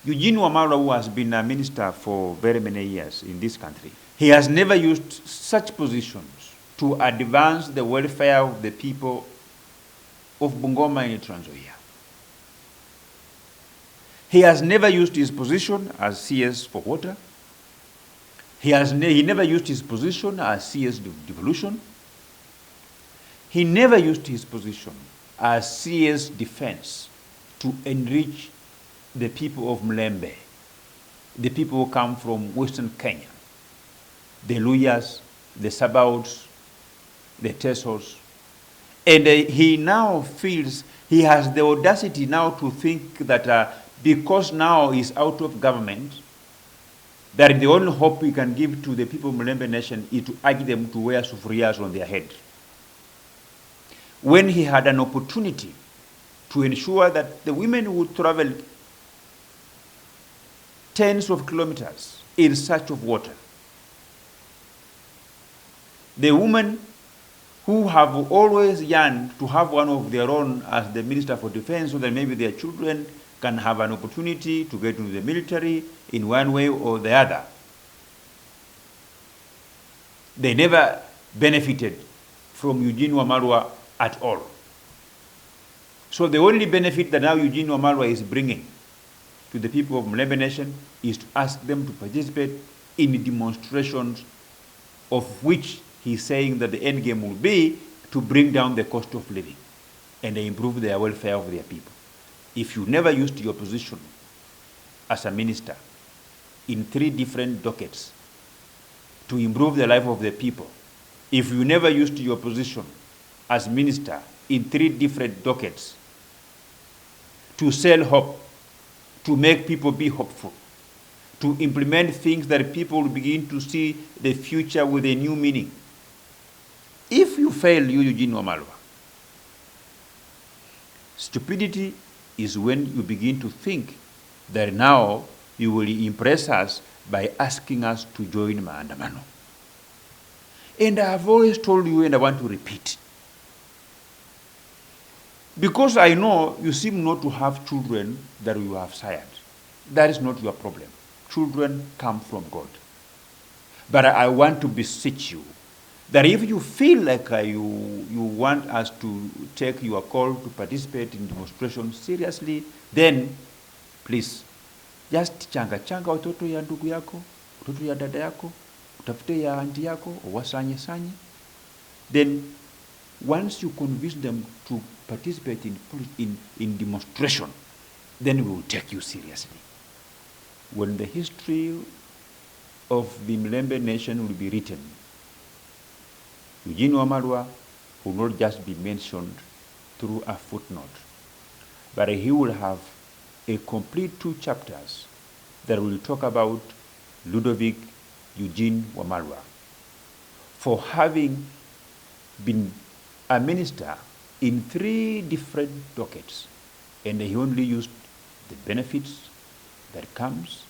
Eugene Wamalwa, who has been a minister for very many years in this country, he has never used such positions to advance the welfare of the people of Bungoma and Trans Nzoia. He has never used his position as CS for water. He never used his position as CS devolution. He never used his position as CS defense to enrich the people of Mlembe, the people who come from Western Kenya, the Luyas, the Sabauts, the Tesos. And he now feels he has the audacity now to think that because now he's out of government, that the only hope we can give to the people of Mlembe Nation is to urge them to wear sufurias on their head. When he had an opportunity to ensure that the women would travel tens of kilometers in search of water. The women who have always yearned to have one of their own as the Minister for Defense, so that maybe their children can have an opportunity to get into the military in one way or the other. They never benefited from Eugene Wamalwa at all. So the only benefit that now Eugene Wamalwa is bringing to the people of Mlembe Nation is to ask them to participate in demonstrations of which he's saying that the end game will be to bring down the cost of living and improve the welfare of their people. If you never used your position as a minister in 3 different dockets to improve the life of the people, if you never used your position as minister in 3 different dockets to sell hope, to make people be hopeful, to implement things that people will begin to see the future with a new meaning. If you fail, Eugene Wamalwa, stupidity is when you begin to think that now you will impress us by asking us to join maandamano. And I have always told you, and I want to repeat, because I know you seem not to have children that you have sired. That is not your problem. Children come from God. But I want to beseech you that if you feel like you want us to take your call to participate in demonstrations seriously, then please just changa watoto ya ndugu yako, watoto ya dada yako, utafute ya aunti yako, wasanye. Then once you convince them to participate in demonstration, then we will take you seriously. When the history of the Mlembe Nation will be written, Eugene Wamalwa will not just be mentioned through a footnote, but he will have a complete 2 chapters that will talk about Ludovic Eugene Wamalwa for having been a minister in 3 different dockets, and he only used the benefits that comes,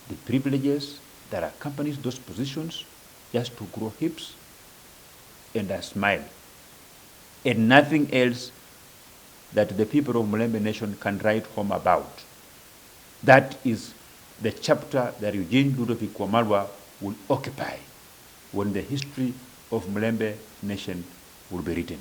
the privileges that accompanies those positions just to grow hips and a smile, and nothing else that the people of Mlembe Nation can write home about. That is the chapter that Eugene Ludovic Wamalwa will occupy when the history of Mlembe Nation will be written.